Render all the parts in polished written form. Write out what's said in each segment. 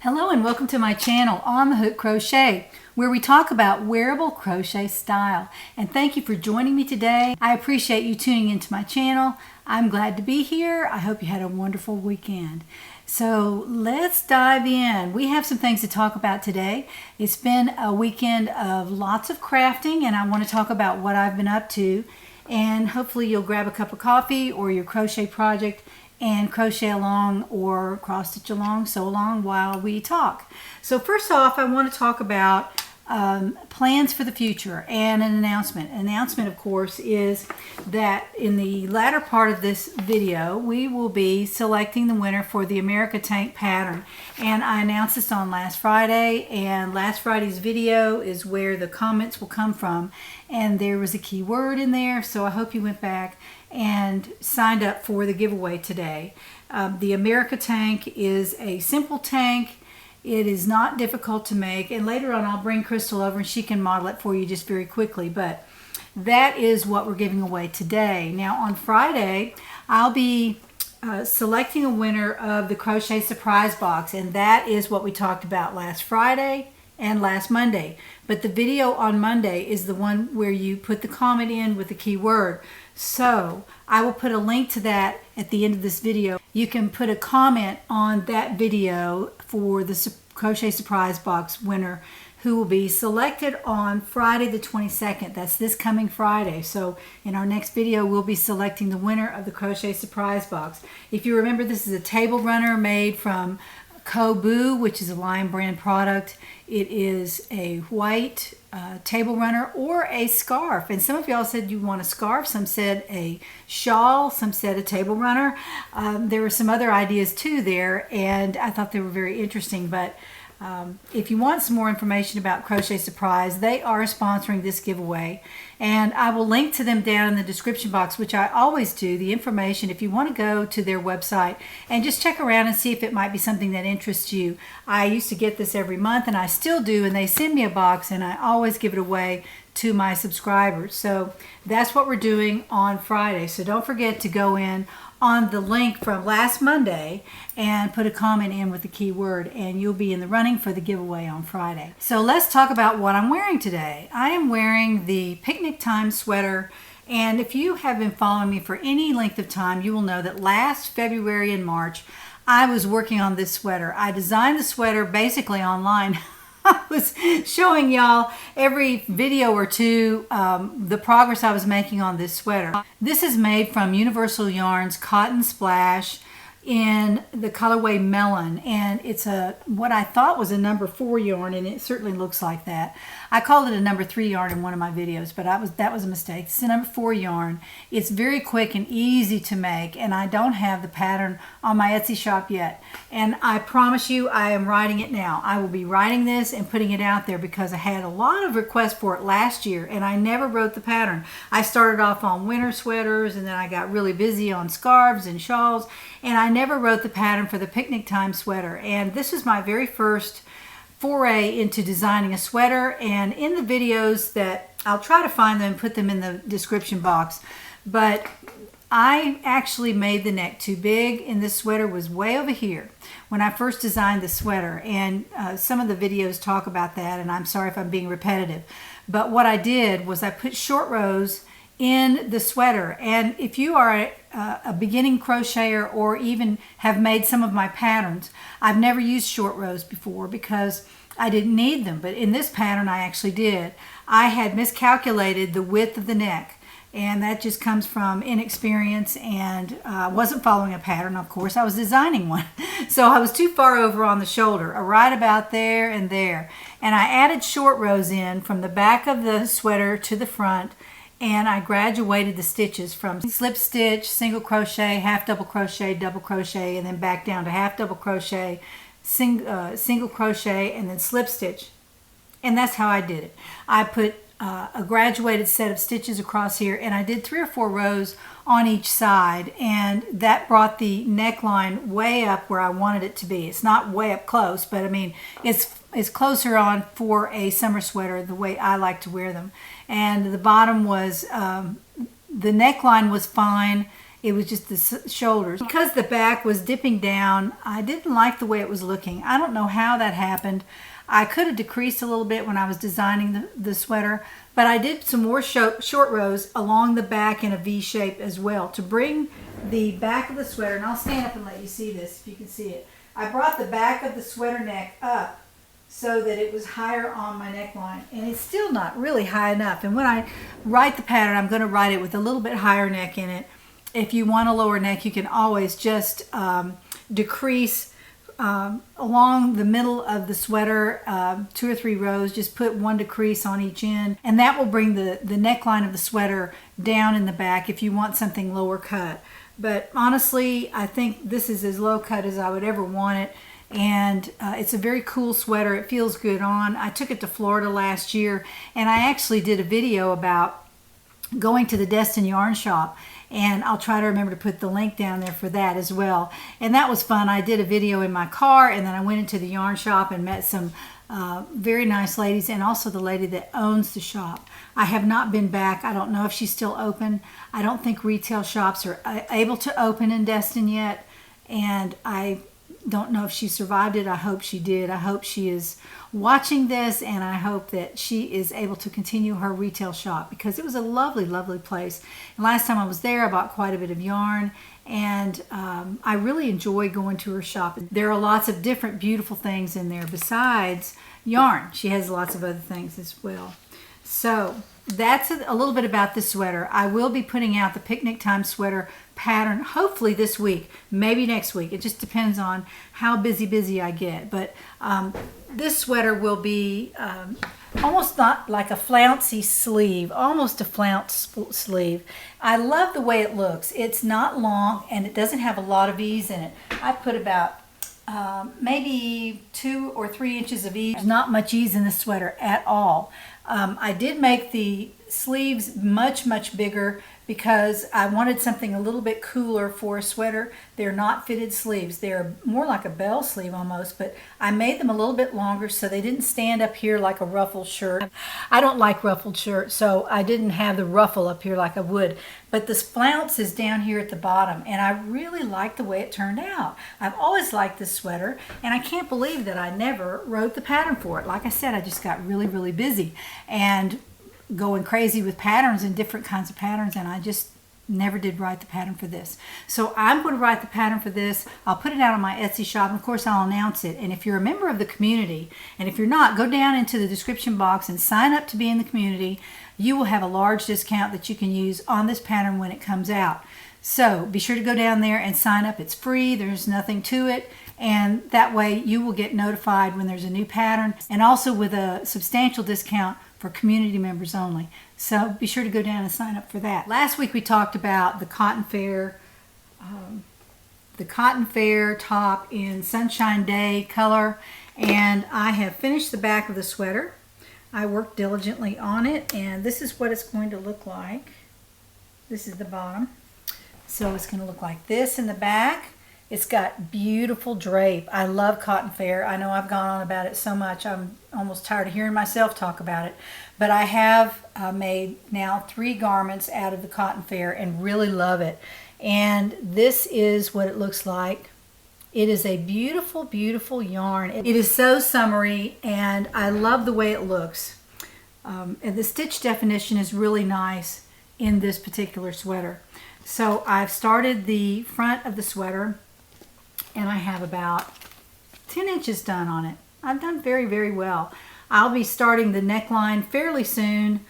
Hello and welcome to my channel On the Hook Crochet, where we talk about wearable crochet style. And thank you for joining me today. I appreciate you tuning into my channel. I'm glad to be here. I hope you had a wonderful weekend. So let's dive in. We have some things to talk about today. It's been a weekend of lots of crafting, and I want to talk about what I've been up to. And hopefully you'll grab a cup of coffee or your crochet project and crochet along or cross stitch along, sew along while we talk. So first off, I want to talk about plans for the future and an announcement. An announcement, of course, is that in the latter part of this video, we will be selecting the winner for the America Tank pattern. And I announced this on last Friday, and last Friday's video is where the comments will come from. And there was a key word in there, so I hope you went back and signed up for the giveaway today. The America Tank is a simple tank. It is not difficult to make, and later on I'll bring Crystal over and she can model it for you just very quickly, but that is what we're giving away today. Now on Friday I'll be selecting a winner of the Crochet Surprise Box, and that is what we talked about last Friday and last Monday. But the video on Monday is the one where you put the comment in with the key word. So I will put a link to that at the end of this video. You can put a comment on that video for the Crochet Surprise Box winner, who will be selected on Friday the 22nd. That's this coming Friday. So in our next video, we'll be selecting the winner of the Crochet Surprise Box. If you remember, this is a table runner made from Kobu, which is a Lion brand product. It is a white table runner or a scarf. And some of y'all said you want a scarf. Some said a shawl. Some said a table runner. There were some other ideas too there, and I thought they were very interesting. But if you want some more information about Crochet Surprise, they are sponsoring this giveaway, and I will link to them down in the description box, which I always do, the information if you want to go to their website and just check around and see if it might be something that interests you. I used to get this every month, and I still do, and they send me a box, and I always give it away to my subscribers. So that's what we're doing on Friday. So don't forget to go in on the link from last Monday and put a comment in with the keyword, and you'll be in the running for the giveaway on Friday. So let's talk about what I'm wearing today. I am wearing the Picnictime sweater, and if you have been following me for any length of time, you will know that last February and March I was working on this sweater. I designed the sweater basically online. I was showing y'all every video or two the progress I was making on this sweater. This is made from Universal Yarns Cotton Splash in the colorway Melon, and it's a what I thought was a number 4 yarn, and it certainly looks like that. I called it a number 3 yarn in one of my videos, but that was a mistake. It's a number 4 yarn. It's very quick and easy to make, and I don't have the pattern on my Etsy shop yet. And I promise you, I am writing it now. I will be writing this and putting it out there because I had a lot of requests for it last year, and I never wrote the pattern. I started off on winter sweaters, and then I got really busy on scarves and shawls, and I never wrote the pattern for the Picnictime sweater. And this is my very first foray into designing a sweater, and in the videos that I'll try to find them and put them in the description box, but I actually made the neck too big, and this sweater was way over here when I first designed the sweater, and some of the videos talk about that, and I'm sorry if I'm being repetitive, but what I did was I put short rows in the sweater. And if you are a beginning crocheter or even have made some of my patterns, I've never used short rows before because I didn't need them, but in this pattern I actually did. I had miscalculated the width of the neck, and that just comes from inexperience, and wasn't following a pattern. Of course, I was designing one. So I was too far over on the shoulder, right about there and there. And I added short rows in from the back of the sweater to the front, and I graduated the stitches from slip stitch, single crochet, half double crochet, double crochet, and then back down to half double crochet, single crochet, and then slip stitch. And that's how I did it. I put a graduated set of stitches across here, and I did 3 or 4 rows on each side, and that brought the neckline way up where I wanted it to be. It's not way up close, but I mean it's closer on for a summer sweater the way I like to wear them. And the bottom was the neckline was fine. It was just the shoulders. Because the back was dipping down, I didn't like the way it was looking. I don't know how that happened. I could have decreased a little bit when I was designing the sweater, but I did some more short rows along the back in a V shape as well to bring the back of the sweater, and I'll stand up and let you see this if you can see it. I brought the back of the sweater neck up so that it was higher on my neckline, and it's still not really high enough. And when I write the pattern, I'm going to write it with a little bit higher neck in it. If you want a lower neck, you can always just decrease along the middle of the sweater, 2 or 3 rows. Just put 1 decrease on each end, and that will bring the neckline of the sweater down in the back if you want something lower cut. But honestly, I think this is as low cut as I would ever want it, and it's a very cool sweater. It feels good on. I took it to Florida last year, and I actually did a video about going to the Destin Yarn Shop, and I'll try to remember to put the link down there for that as well. And that was fun. I did a video in my car, and then I went into the yarn shop and met some very nice ladies, and also the lady that owns the shop. I have not been back. I don't know if she's still open. I don't think retail shops are able to open in Destin yet, and I don't know if she survived it. I hope she did. I hope she is watching this, and I hope that she is able to continue her retail shop, because it was a lovely, lovely place. And last time I was there, I bought quite a bit of yarn, and I really enjoy going to her shop. There are lots of different beautiful things in there besides yarn. She has lots of other things as well. So that's a little bit about this sweater. I will be putting out the Picnictime sweater pattern hopefully this week, maybe next week. It just depends on how busy I get. But this sweater will be almost not like a flouncy sleeve, almost a flounce sleeve. I love the way it looks. It's not long, and it doesn't have a lot of ease in it. I put about maybe 2 or 3 inches of ease. There's not much ease in this sweater at all. I did make the sleeves much bigger because I wanted something a little bit cooler for a sweater. They're not fitted sleeves. They're more like a bell sleeve almost, but I made them a little bit longer so they didn't stand up here like a ruffled shirt. I don't like ruffled shirts, so I didn't have the ruffle up here like I would. But this flounce is down here at the bottom, and I really like the way it turned out. I've always liked this sweater, and I can't believe that I never wrote the pattern for it. Like I said, I just got really busy and going crazy with patterns and different kinds of patterns, and I just never did write the pattern for this. So I'm going to write the pattern for this. I'll put it out on my Etsy shop, and of course I'll announce it. And if you're a member of the community, and if you're not, go down into the description box and sign up to be in the community. You will have a large discount that you can use on this pattern when it comes out. So be sure to go down there and sign up. It's free. There's nothing to it. And that way you will get notified when there's a new pattern, and also with a substantial discount for community members only. So be sure to go down and sign up for that. Last week we talked about the Cotton Fair top in Sunshine Day color, and I have finished the back of the sweater. I worked diligently on it, and this is what it's going to look like. This is the bottom. So it's going to look like this in the back. It's got beautiful drape. I love Cotton Fair. I know I've gone on about it so much, I'm almost tired of hearing myself talk about it. But I have made now 3 garments out of the Cotton Fair and really love it. And this is what it looks like. It is a beautiful yarn. It is so summery, and I love the way it looks. And the stitch definition is really nice in this particular sweater. So I've started the front of the sweater, and I have about 10 inches done on it. I've done very well. I'll be starting the neckline fairly soon.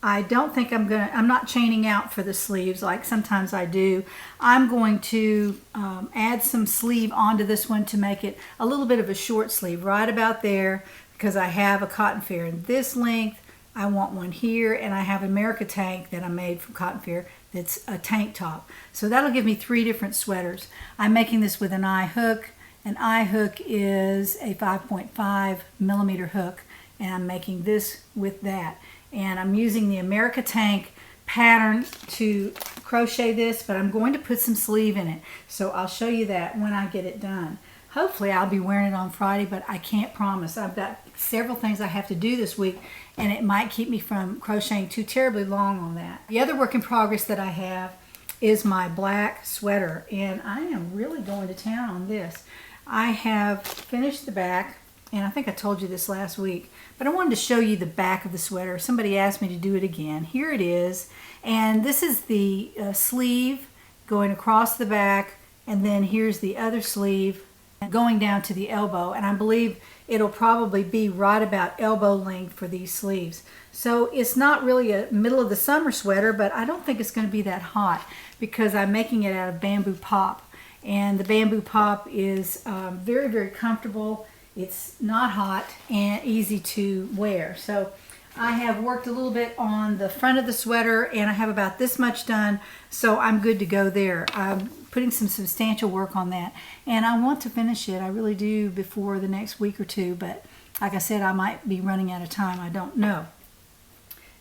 I don't think I'm not chaining out for the sleeves like sometimes I do. I'm going to add some sleeve onto this one to make it a little bit of a short sleeve right about there, because I have a Cotton Fair in this length. I want one here, and I have an America tank that I made from Cotton Fair that's a tank top. So that'll give me 3 different sweaters. I'm making this with an eye hook. An eye hook is a 5.5 millimeter hook, and I'm making this with that. And I'm using the America tank pattern to crochet this, but I'm going to put some sleeve in it. So I'll show you that when I get it done. Hopefully I'll be wearing it on Friday, but I can't promise. I've got several things I have to do this week, and it might keep me from crocheting too terribly long on that. The other work in progress that I have is my black sweater, and I am really going to town on this. I have finished the back, and I think I told you this last week, but I wanted to show you the back of the sweater. Somebody asked me to do it again. Here it is, and this is the sleeve going across the back, and then here's the other sleeve going down to the elbow, and I believe it'll probably be right about elbow length for these sleeves. So it's not really a middle of the summer sweater, but I don't think it's going to be that hot because I'm making it out of bamboo pop, and the bamboo pop is very, very comfortable. It's not hot and easy to wear. So I have worked a little bit on the front of the sweater, and I have about this much done, so I'm good to go there. I'm putting some substantial work on that, and I want to finish it. I really do before the next week or two, but like I said, I might be running out of time. I don't know.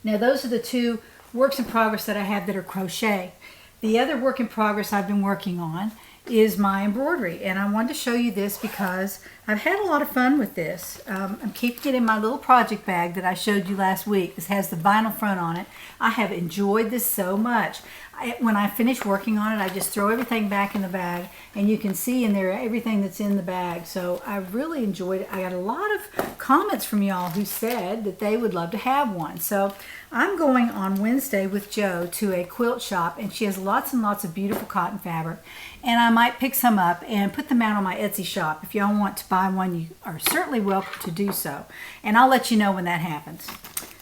Now, those are the two works in progress that I have that are crochet. The other work in progress I've been working on is my embroidery, and I wanted to show you this because I've had a lot of fun with this. I'm keeping it in my little project bag that I showed you last week. This has the vinyl front on it. I have enjoyed this so much. When I finish working on it, I just throw everything back in the bag, and you can see in there everything that's in the bag. So I really enjoyed it. I got a lot of comments from y'all who said that they would love to have one. So I'm going on Wednesday with Jo to a quilt shop, and she has lots and lots of beautiful cotton fabric, and I might pick some up and put them out on my Etsy shop. If y'all want to buy one, you are certainly welcome to do so, and I'll let you know when that happens.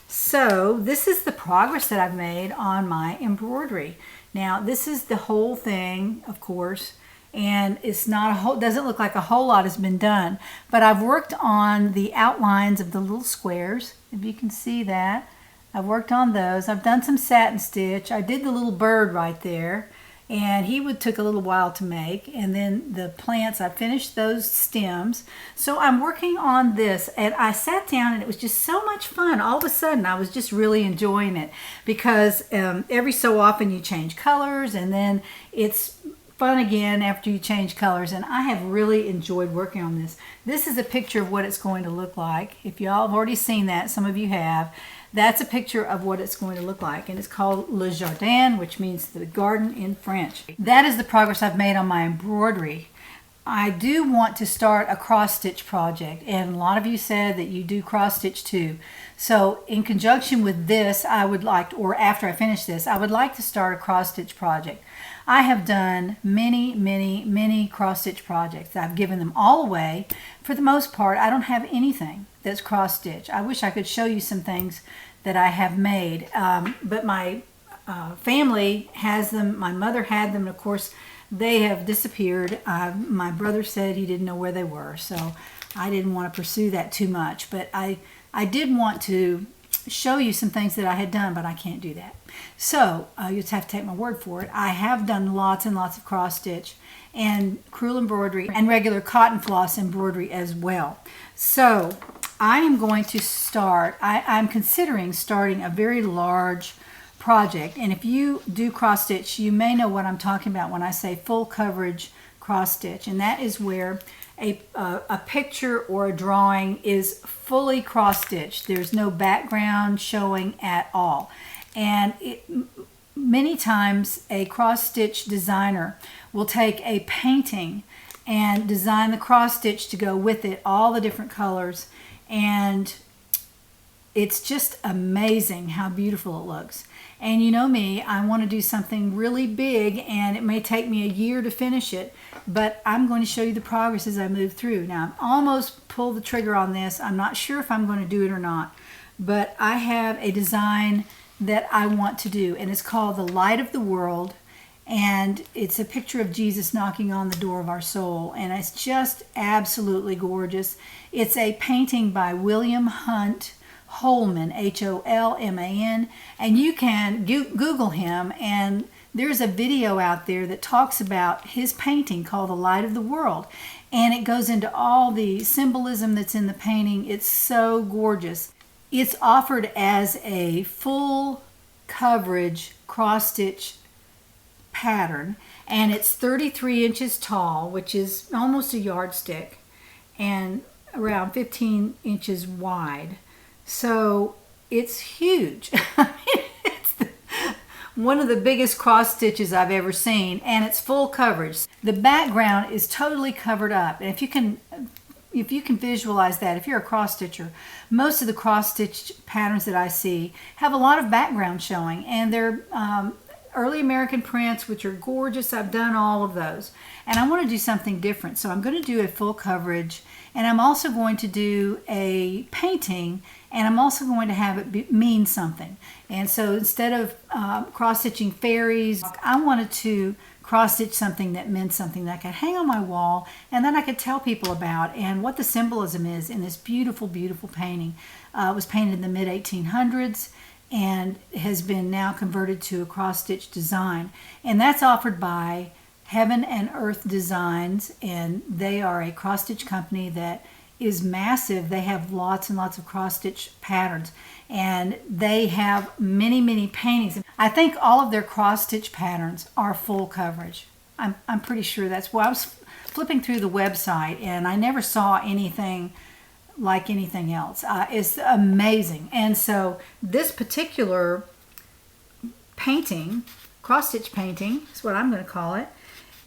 So this is the progress that I've made on my embroidery. Now this is the whole thing, of course, and it's not a whole, doesn't look like a whole lot has been done, but I've worked on the outlines of the little squares, if you can see that. I've worked on those. I've done some satin stitch. I did the little bird right there, and he took a little while to make, and then the plants, I finished those stems. So I'm working on this, and I sat down, and it was just so much fun. All of a sudden I was just really enjoying it because every so often you change colors, and then it's fun again after you change colors, and I have really enjoyed working on this. This is a picture of what it's going to look like. If y'all have already seen that, some of you have, that's a picture of what it's going to look like, and it's called Le Jardin, which means the garden in French. That is the progress I've made on my embroidery. I do want to start a cross-stitch project, and a lot of you said that you do cross-stitch too. So in conjunction with this, I would like, or after I finish this, I would like to start a cross-stitch project. I have done many, many, many cross-stitch projects. I've given them all away. For the most part, I don't have anything that's cross-stitch. I wish I could show you some things that I have made, but my family has them. My mother had them, and of course, they have disappeared. My brother said he didn't know where they were, so I didn't want to pursue that too much. But I did want to show you some things that I had done, but I can't do that. So you just have to take my word for it. I have done lots and lots of cross stitch and crewel embroidery and regular cotton floss embroidery as well. So I am going to start, I'm considering starting a very large project, and if you do cross stitch, you may know what I'm talking about when I say full coverage cross stitch, and that is where a picture or a drawing is fully cross stitched. There's no background showing at all, and many times a cross stitch designer will take a painting and design the cross stitch to go with it, all the different colors, and it's just amazing how beautiful it looks. And you know me, I want to do something really big, and it may take me a year to finish it, but I'm going to show you the progress as I move through. Now, I've almost pulled the trigger on this. I'm not sure if I'm going to do it or not, but I have a design that I want to do, and it's called The Light of the World, and it's a picture of Jesus knocking on the door of our soul, and it's just absolutely gorgeous. It's a painting by William Hunt Holman, Holman, and you can Google him, and there's a video out there that talks about his painting called The Light of the World, and it goes into all the symbolism that's in the painting. It's so gorgeous. It's offered as a full coverage cross stitch pattern, and it's 33 inches tall, which is almost a yardstick, and around 15 inches wide. So it's huge. It's one of the biggest cross stitches I've ever seen, and it's full coverage. The background is totally covered up, and if you can visualize that, if you're a cross stitcher, most of the cross stitch patterns that I see have a lot of background showing, and they're early American prints, which are gorgeous. I've done all of those, and I want to do something different. So I'm going to do a full coverage, and I'm also going to do a painting, and I'm also going to have it mean something. And so instead of cross stitching fairies, I wanted to cross stitch something that meant something that I could hang on my wall, and then I could tell people about, and what the symbolism is in this beautiful, beautiful painting. It was painted in the mid 1800s and has been now converted to a cross stitch design, and that's offered by Heaven and Earth Designs, and they are a cross stitch company that is massive. They have lots and lots of cross stitch patterns, and they have many, many paintings. I think all of their cross stitch patterns are full coverage. I'm pretty sure that's why I was flipping through the website, and I never saw anything like anything else. It's amazing. And so this particular painting, cross stitch painting is what I'm going to call it,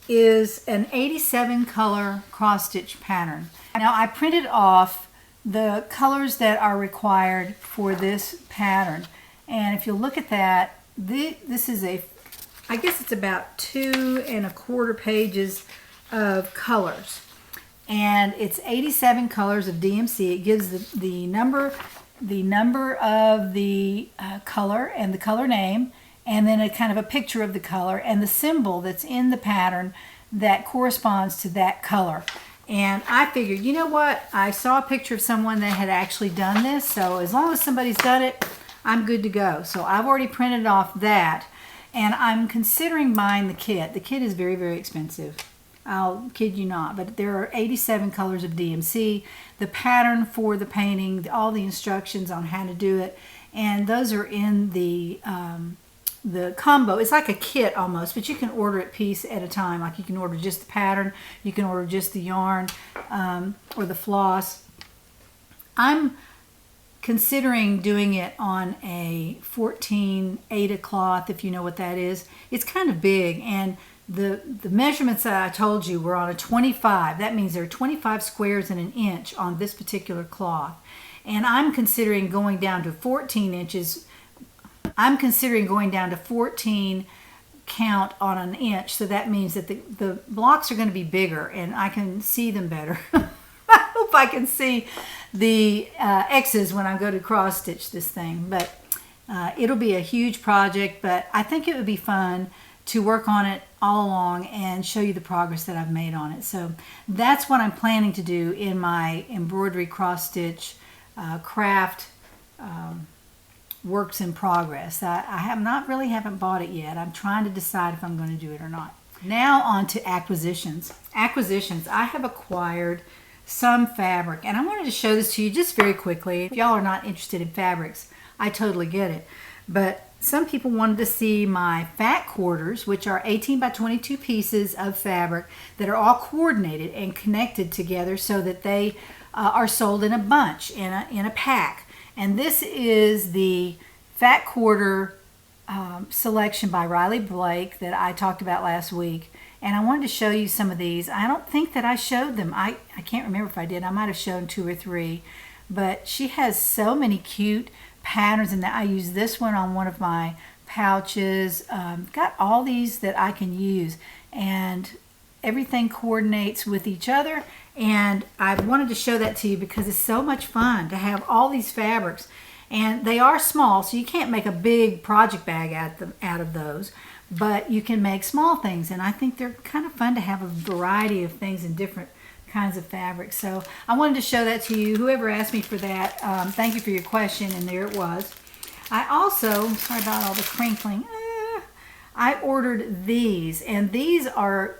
is an 87 color cross stitch pattern. Now I printed off the colors that are required for this pattern, and if you look at that, this is I guess it's about 2 1/4 pages of colors, and it's 87 colors of DMC. It gives the number of the color and the color name, and then a kind of a picture of the color and the symbol that's in the pattern that corresponds to that color. And I figured, you know what, I saw a picture of someone that had actually done this, so as long as somebody's done it, I'm good to go. So I've already printed off that, and I'm considering buying the kit. The kit is very, very expensive. I'll kid you not, but there are 87 colors of DMC, the pattern for the painting, all the instructions on how to do it, and those are in the combo. It's like a kit almost, but you can order it piece at a time. Like you can order just the pattern, you can order just the yarn or the floss. I'm considering doing it on a 14 Aida cloth, if you know what that is. It's kind of big, and the measurements that I told you were on a 25. That means there are 25 squares in an inch on this particular cloth. And I'm considering going down to 14 inches. I'm considering going down to 14 count on an inch, so that means that the blocks are going to be bigger and I can see them better. I hope I can see the X's when I go to cross stitch this thing, but it'll be a huge project, but I think it would be fun to work on it all along and show you the progress that I've made on it. So that's what I'm planning to do in my embroidery cross stitch craft works in progress. I haven't bought it yet. I'm trying to decide if I'm going to do it or not. Now on to acquisitions. I have acquired some fabric, and I wanted to show this to you just very quickly. If y'all are not interested in fabrics, I totally get it. But some people wanted to see my fat quarters, which are 18 by 22 pieces of fabric that are all coordinated and connected together so that they are sold in a bunch, in a pack. And this is the fat quarter selection by Riley Blake that I talked about last week. And I wanted to show you some of these. I don't think that I showed them. I can't remember if I did. I might have shown 2 or 3. But she has so many cute patterns, and I use this one on one of my pouches. Got all these that I can use, and everything coordinates with each other. And I wanted to show that to you because it's so much fun to have all these fabrics, and they are small, so you can't make a big project bag out of those, but you can make small things, and I think they're kind of fun to have a variety of things in different kinds of fabrics. So I wanted to show that to you. Whoever asked me for that, thank you for your question, and there it was. I also, sorry about all the crinkling, I ordered these, and these are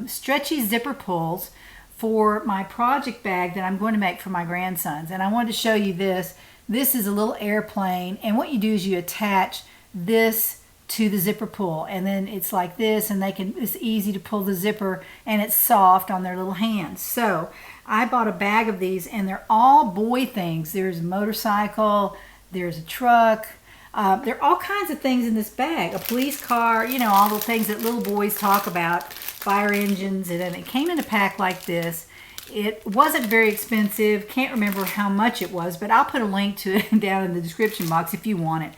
stretchy zipper pulls for my project bag that I'm going to make for my grandsons. And I wanted to show you this. This is a little airplane, and what you do is you attach this to the zipper pull, and then it's like this, and it's easy to pull the zipper, and it's soft on their little hands. So I bought a bag of these, and they're all boy things. There's a motorcycle, there's a truck, there are all kinds of things in this bag. A police car, you know, all the things that little boys talk about, fire engines, and then it came in a pack like this. It wasn't very expensive. Can't remember how much it was, but I'll put a link to it down in the description box if you want it.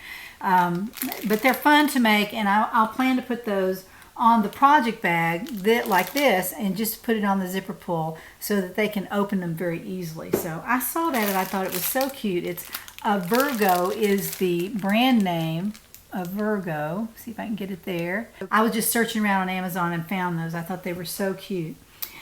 But they're fun to make, and I'll plan to put those on the project bag like this, and just put it on the zipper pull so that they can open them very easily. So I saw that and I thought it was so cute. It's Virgo is the brand name of Virgo. See if I can get it there. I was just searching around on Amazon and found those. I thought they were so cute.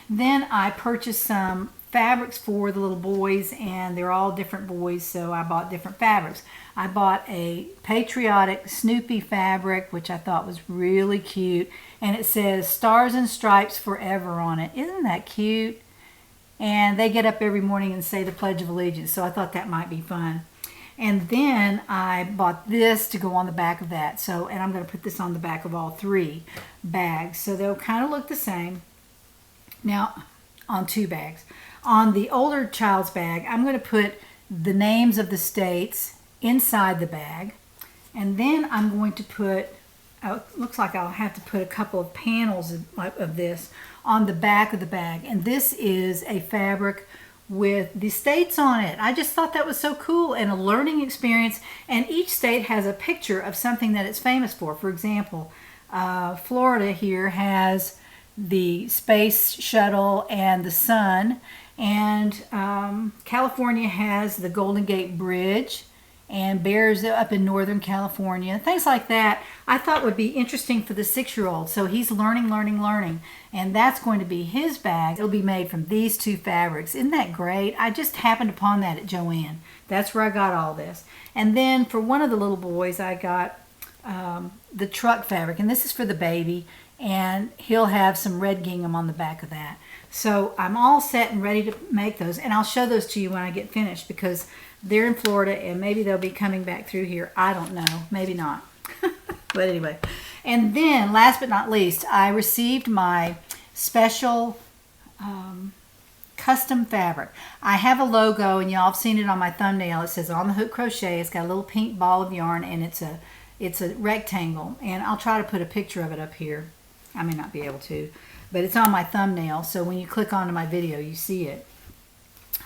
Then I purchased some fabrics for the little boys, and they're all different boys, so I bought different fabrics. I bought a patriotic Snoopy fabric, which I thought was really cute, and it says Stars and Stripes Forever on it. Isn't that cute? And they get up every morning and say the Pledge of Allegiance, so I thought that might be fun. And then I bought this to go on the back of that. So, and I'm going to put this on the back of all three bags, so they'll kind of look the same. Now, on two bags. On the older child's bag, I'm going to put the names of the states inside the bag. And then I'm going to put, looks like I'll have to put a couple of panels of this on the back of the bag. And this is a fabric with the states on it. I just thought that was so cool and a learning experience. And each state has a picture of something that it's famous for. For example, Florida here has the space shuttle and the sun, and California has the Golden Gate Bridge, and bears up in Northern California, things like that. I thought would be interesting for the 6-year-old. So he's learning, and that's going to be his bag. It'll be made from these two fabrics. Isn't that great? I just happened upon that at Joann. That's where I got all this. And then for one of the little boys, I got the truck fabric, and this is for the baby, and he'll have some red gingham on the back of that. So I'm all set and ready to make those, and I'll show those to you when I get finished, because they're in Florida and maybe they'll be coming back through here. I don't know, maybe not. But anyway, and then last but not least, I received my special custom fabric. I have a logo, and y'all have seen it on my thumbnail. It says On the Hook Crochet. It's got a little pink ball of yarn, and it's a rectangle, and I'll try to put a picture of it up here. I may not be able to, but it's on my thumbnail, so when you click onto my video, you see it.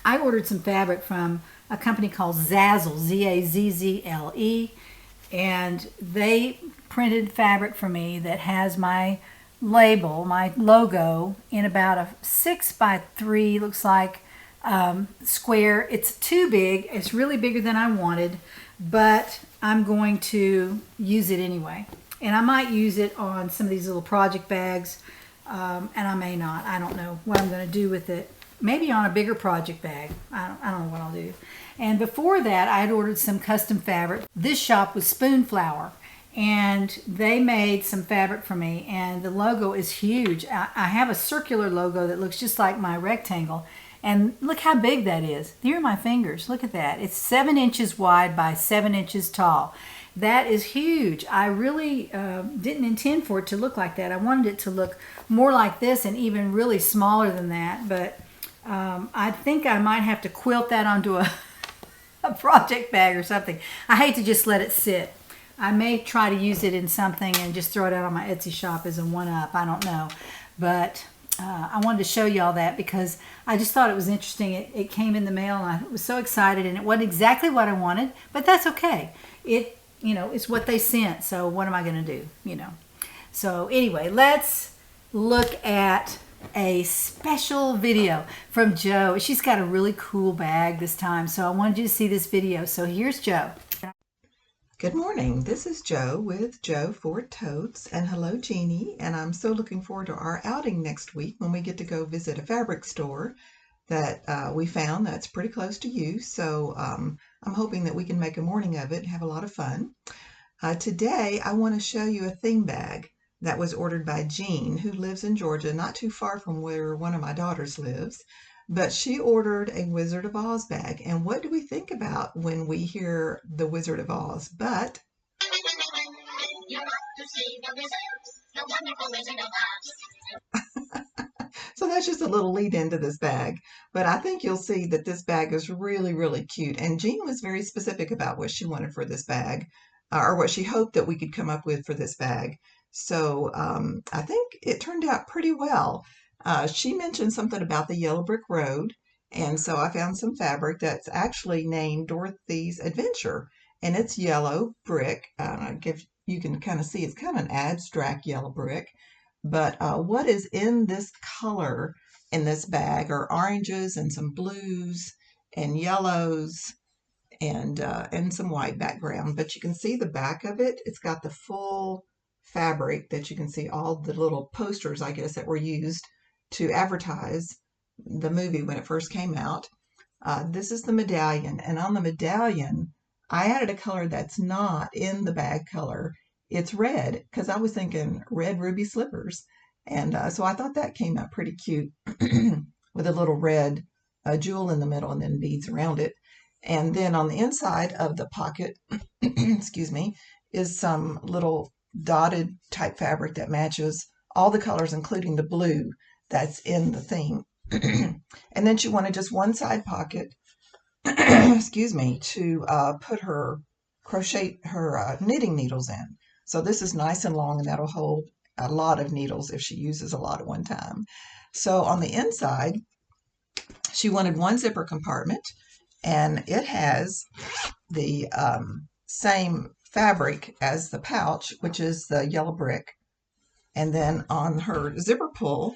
I ordered some fabric from a company called Zazzle, Z-A-Z-Z-L-E, and they printed fabric for me that has my label, my logo, in about a 6x3, looks like, square. It's too big. It's really bigger than I wanted, but I'm going to use it anyway. And I might use it on some of these little project bags, and I may not. I don't know what I'm going to do with it. Maybe on a bigger project bag. I don't know what I'll do. And before that, I had ordered some custom fabric. This shop was Spoonflower, and they made some fabric for me, and the logo is huge. I have a circular logo that looks just like my rectangle, and look how big that is. Here are my fingers. Look at that. It's 7 inches wide by 7 inches tall. That is huge. I really didn't intend for it to look like that. I wanted it to look more like this and even really smaller than that, but I think I might have to quilt that onto a project bag or something. I hate to just let it sit. I may try to use it in something and just throw it out on my Etsy shop as a one-up. I don't know. But I wanted to show you all that because I just thought it was interesting. It came in the mail, and I was so excited, and it wasn't exactly what I wanted, but that's okay. It's what they sent, so what am I going to do, So anyway, let's look at a special video from Jo. She's got a really cool bag this time, so I wanted you to see this video. So here's Jo. Good morning. This is Jo with Jo Totes, and hello Jeannie, and I'm so looking forward to our outing next week when we get to go visit a fabric store that we found that's pretty close to you. So I'm hoping that we can make a morning of it and have a lot of fun. Today I want to show you a theme bag that was ordered by Jean, who lives in Georgia, not too far from where one of my daughters lives. But she ordered a Wizard of Oz bag. And what do we think about when we hear the Wizard of Oz? But So that's just a little lead into this bag. But I think you'll see that this bag is really, really cute. And Jean was very specific about what she wanted for this bag, or what she hoped that we could come up with for this bag. So I think it turned out pretty well. She mentioned something about the yellow brick road. And so I found some fabric that's actually named Dorothy's Adventure. And it's yellow brick. You can kind of see it's kind of an abstract yellow brick. But what is in this color in this bag are oranges and some blues and yellows and some white background. But you can see the back of it. It's got the full fabric that you can see all the little posters, I guess, that were used to advertise the movie when it first came out. This is the medallion, and on the medallion, I added a color that's not in the bag color. It's red because I was thinking red ruby slippers. And so I thought that came out pretty cute with a little red jewel in the middle and then beads around it. And then on the inside of the pocket, excuse me, is some little dotted type fabric that matches all the colors, including the blue that's in the theme. And then she wanted just one side pocket, excuse me, to put her knitting needles in. So this is nice and long, and that'll hold a lot of needles if she uses a lot at one time. So on the inside, she wanted one zipper compartment, and it has the same fabric as the pouch, which is the yellow brick. And then on her zipper pull,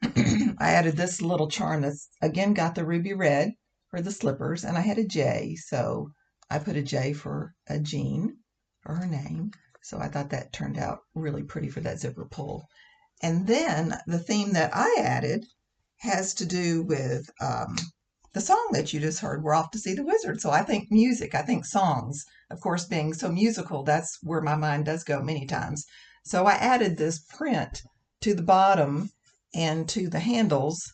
I added this little charm that's again got the ruby red for the slippers, and I had a J, so I put a J for a Jean for her name. So I thought that turned out really pretty for that zipper pull. And then the theme that I added has to do with the song that you just heard, We're Off to See the Wizard. So I think music, I think songs, of course, being so musical, that's where my mind does go many times. So I added this print to the bottom and to the handles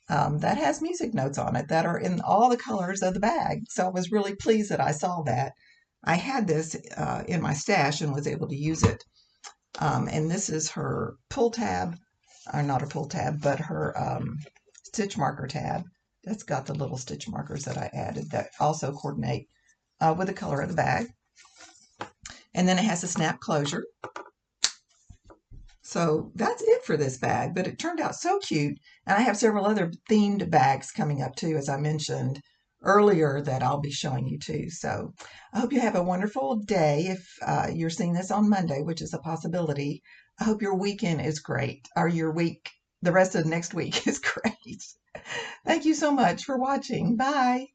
that has music notes on it that are in all the colors of the bag. So I was really pleased that I saw that. I had this in my stash and was able to use it. And this is her pull tab, or not a pull tab, but her stitch marker tab. That's got the little stitch markers that I added that also coordinate with the color of the bag. And then it has a snap closure. So that's it for this bag, but it turned out so cute. And I have several other themed bags coming up too, as I mentioned earlier, that I'll be showing you too. So I hope you have a wonderful day. If you're seeing this on Monday, which is a possibility, I hope your weekend is great, or your week, the rest of next week is great. Thank you so much for watching. Bye.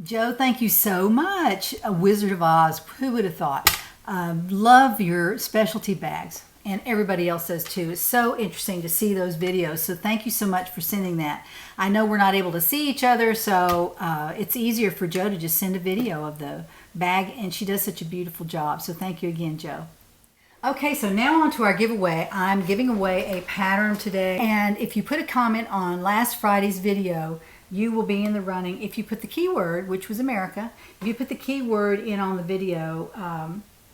Jo, thank you so much. A Wizard of Oz, who would have thought? Love your specialty bags, and everybody else does too. It's so interesting to see those videos, so thank you so much for sending that. I know we're not able to see each other, so it's easier for Jo to just send a video of the bag, and she does such a beautiful job, so thank you again, Jo. Okay, so now on to our giveaway. I'm giving away a pattern today, and if you put a comment on last Friday's video, you will be in the running. If you put the keyword, which was America, if you put the keyword in on the video,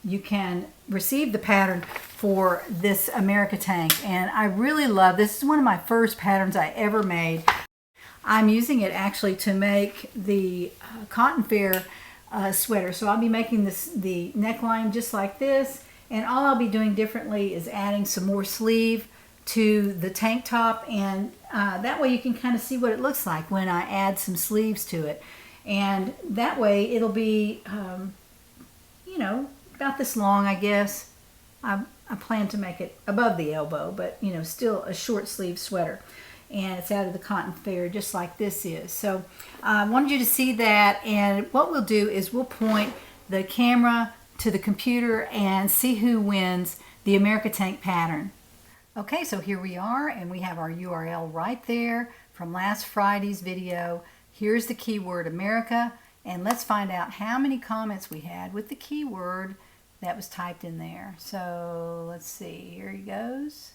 you can receive the pattern for this America tank. And I really love this. This is one of my first patterns I ever made. I'm using it actually to make the cotton fair sweater. So I'll be making the neckline just like this. And all I'll be doing differently is adding some more sleeve to the tank top. And that way you can kind of see what it looks like when I add some sleeves to it. And that way it'll be, you know, about this long, I guess. I plan to make it above the elbow, but you know, still a short sleeve sweater. And it's out of the cotton fair just like this is. So I wanted you to see that, and what we'll do is we'll point the camera to the computer and see who wins the America Tank pattern. Okay, so here we are, and we have our URL right there from last Friday's video. Here's the keyword America, and let's find out how many comments we had with the keyword that was typed in there. So let's see, here he goes.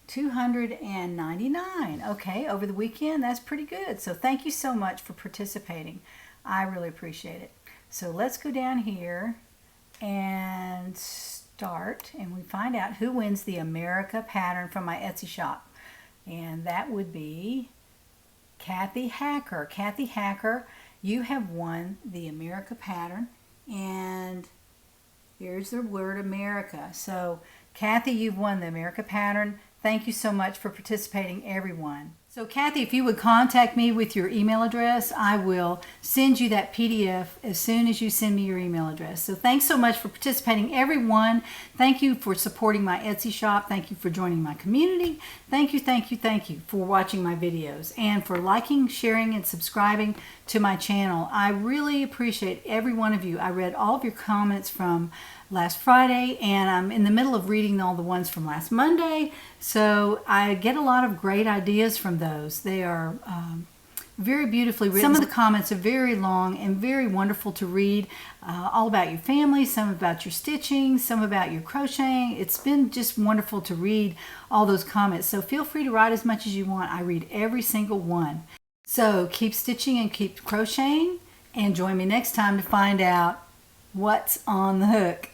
299. Okay, over the weekend, that's pretty good. So thank you so much for participating. I really appreciate it. So let's go down here and start, and we find out who wins the America pattern from my Etsy shop. And that would be Kathy Hacker. Kathy Hacker, you have won the America pattern, and here's the word America. So Kathy, you've won the America pattern. Thank you so much for participating, everyone. So Kathy, if you would contact me with your email address, I will send you that PDF as soon as you send me your email address. So thanks so much for participating, everyone. Thank you for supporting my Etsy shop. Thank you for joining my community. Thank you, thank you, thank you for watching my videos and for liking, sharing, and subscribing to my channel. I really appreciate every one of you. I read all of your comments from last Friday, and I'm in the middle of reading all the ones from last Monday, so I get a lot of great ideas from those. They are very beautifully written. Some of the comments are very long and very wonderful to read, all about your family, some about your stitching, some about your crocheting. It's been just wonderful to read all those comments, so feel free to write as much as you want. I read every single one. So keep stitching and keep crocheting, and join me next time to find out what's on the hook.